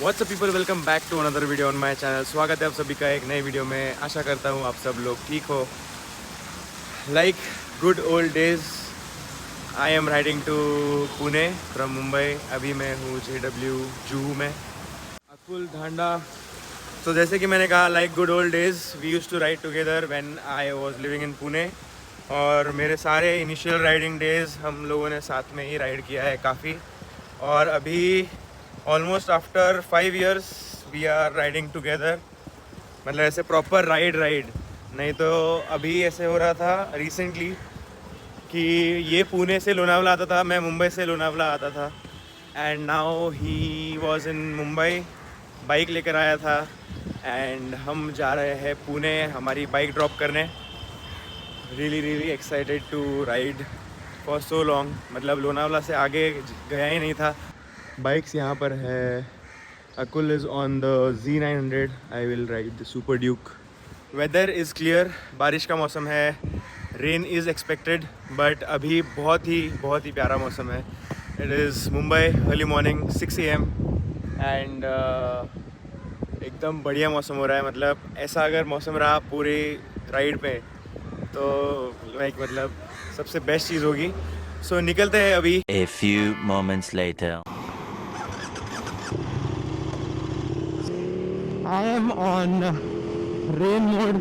WhatsApp people, welcome back to another video on my channel. स्वागत है आप सभी का एक नए वीडियो में। आशा करता हूँ आप सब लोग ठीक हो। Like good old days, I am riding to Pune from Mumbai. अभी मैं हूँ JW जुहू में, अकुल ढांडा। तो जैसे कि मैंने कहा, like good old days we used to ride together when I was living in Pune. और मेरे सारे इनिशियल राइडिंग डेज हम लोगों ने साथ में ही राइड किया है काफ़ी। और अभी almost after 5 years we are riding together, मतलब ऐसे प्रॉपर राइड नहीं। तो अभी ऐसे हो रहा था रिसेंटली कि ये पुणे से लोनावला आता था, मैं मुंबई से लोनावला आता था। And now he was in Mumbai, bike लेकर आया था एंड हम जा रहे हैं पुणे हमारी बाइक ड्रॉप करने। Really excited to ride for so long, मतलब लोनावला से आगे गया ही नहीं था। बाइक्स यहाँ पर है। Akul is on the Z900, I will ride the SuperDuke। Weather is clear, बारिश का मौसम है, रेन इज़ एक्सपेक्टेड, बट अभी बहुत ही प्यारा मौसम है। It is Mumbai, early morning 6 AM and एकदम बढ़िया मौसम हो रहा है। मतलब ऐसा अगर मौसम रहा पूरी राइड पे तो लाइक मतलब सबसे बेस्ट चीज़ होगी। सो निकलते हैं अभी। A few moments later. I am on rain mode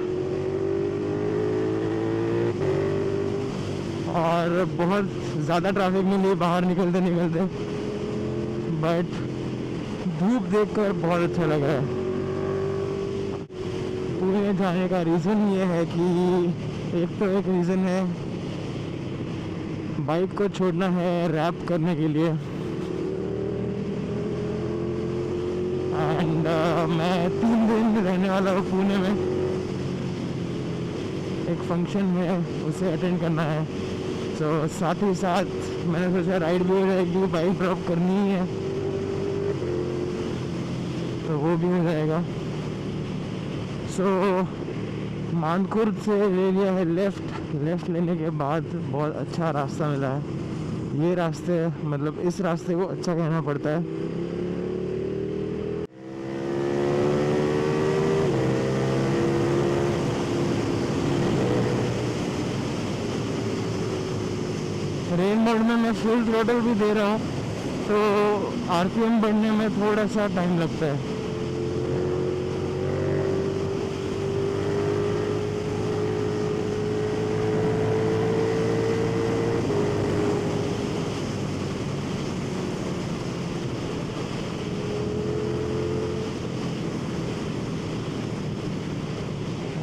और बहुत ज़्यादा ट्रैफिक मिली बाहर निकलते बट धूप देखकर बहुत अच्छा लगा है। पुणे जाने का रीज़न ये है कि एक रीज़न है बाइक को छोड़ना है रैप करने के लिए। एंड मैं 3 दिन रहने वाला हूँ पुणे में, एक फंक्शन में, उसे अटेंड करना है। तो साथ ही साथ मैंने सोचा राइड भी हो जाएगी, बाइक ड्रॉप करनी ही है तो वो भी हो जाएगा। सो मानकुर्द से ले लिया है लेफ़्ट लेने के बाद बहुत अच्छा रास्ता मिला है। ये रास्ते मतलब इस रास्ते को अच्छा कहना पड़ता है। रेन मोड में मैं फुल थ्रोटल भी दे रहा हूँ तो RPM बढ़ने में थोड़ा सा टाइम लगता है।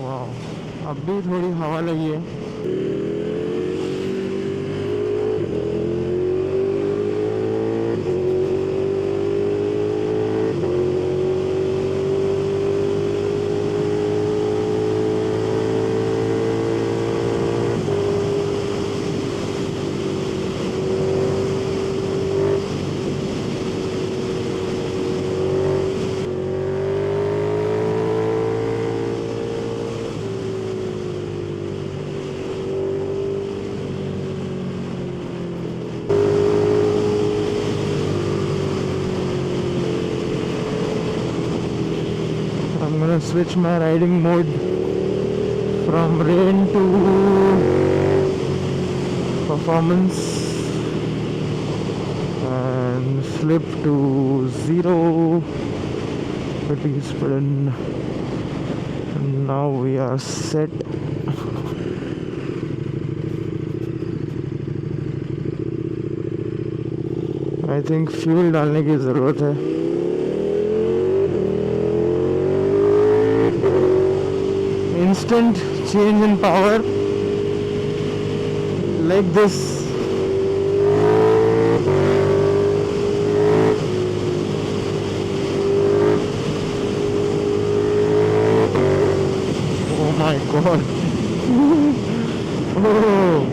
वाह, अब भी थोड़ी हवा लगी है। I'm gonna switch my riding mode from rain to performance and flip to 0 fatigue sprint. And now we are set. I think fuel डालने की ज़रूरत है। Instant change in power like this. Oh my god. Oh.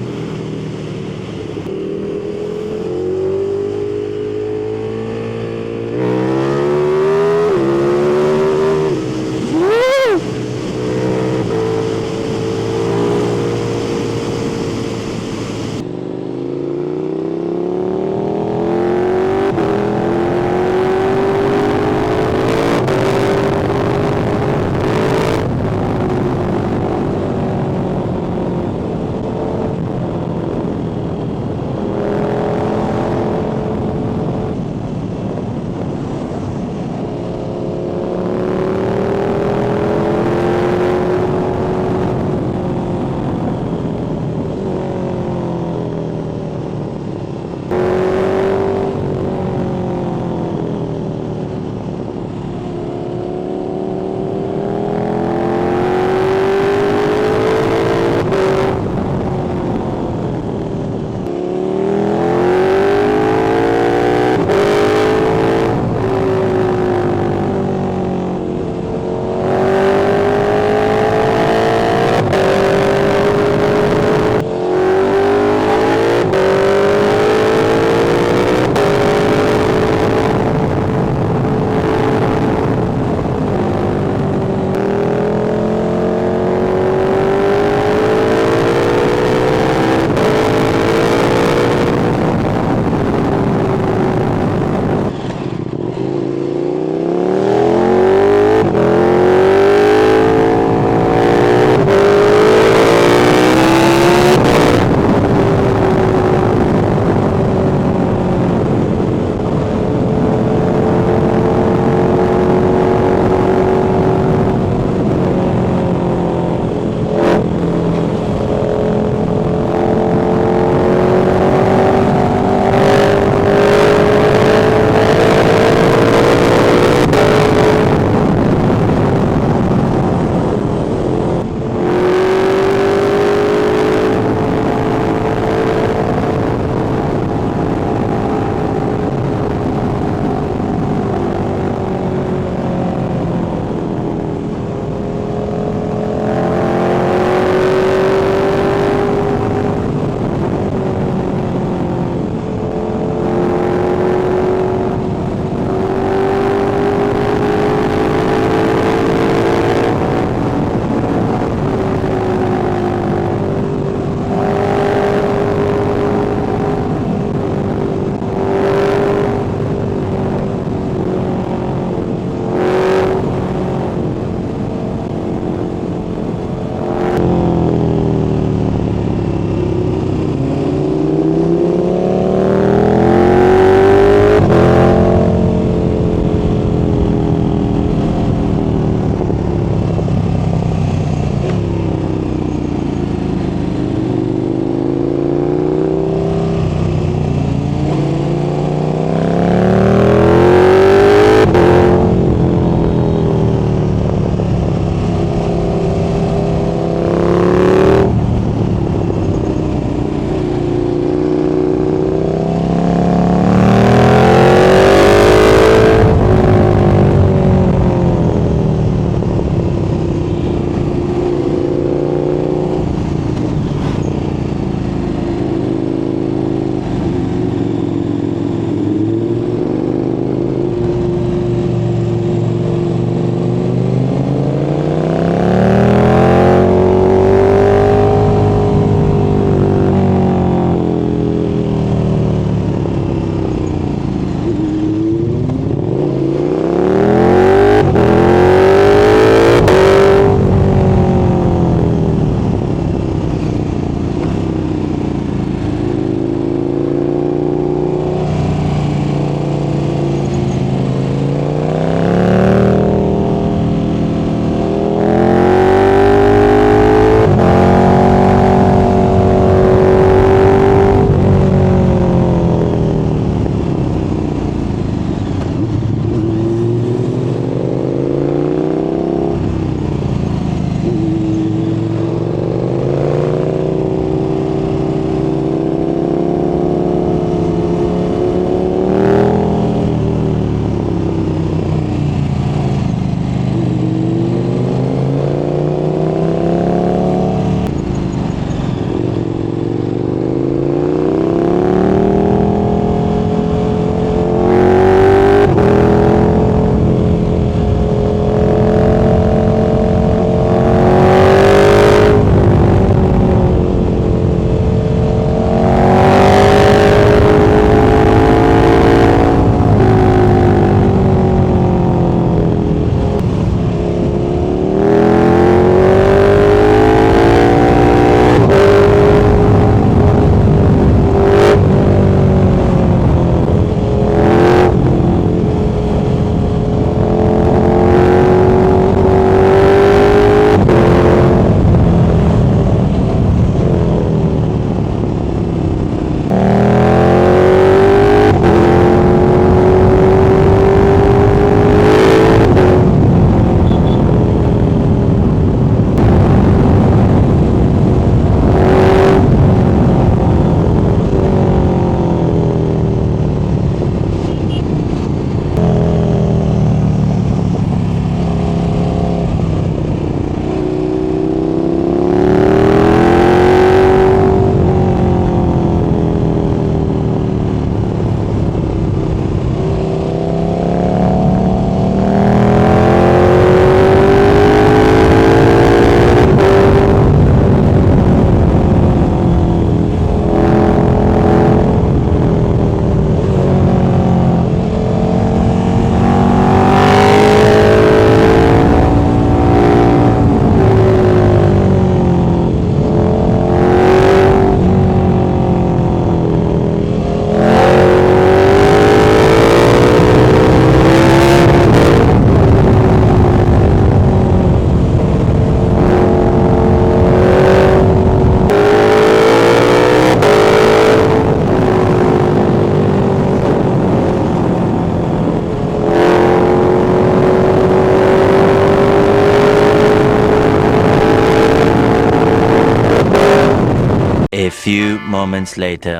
A few moments later.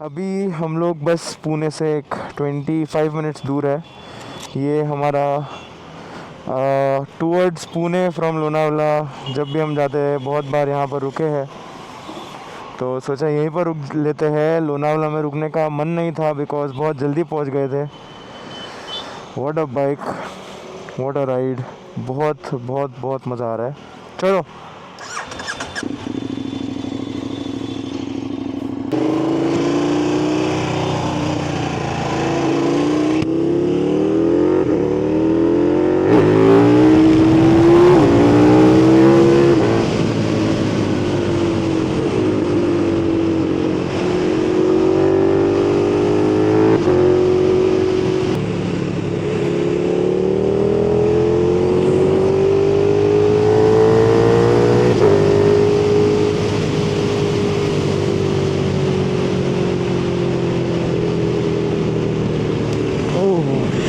अभी हम लोग बस पुणे से एक 25 मिनट्स दूर है। ये हमारा टूवर्ड्स पुणे फ्रॉम लोनावला। जब भी हम जाते हैं बहुत बार यहाँ पर रुके हैं, तो सोचा यहीं पर रुक लेते हैं। लोनावला में रुकने का मन नहीं था बिकॉज बहुत जल्दी पहुँच गए थे। What a bike, what a ride, बहुत बहुत बहुत मज़ा आ रहा है। चलो।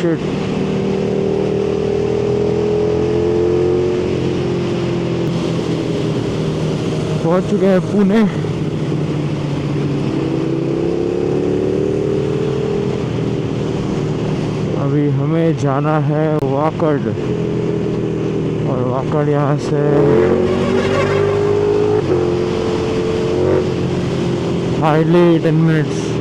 शिट, पहुंच चुके हैं पुणे। अभी हमें जाना है वाकड़, और वाकड़ यहाँ से हार्डली 10 मिनट्स।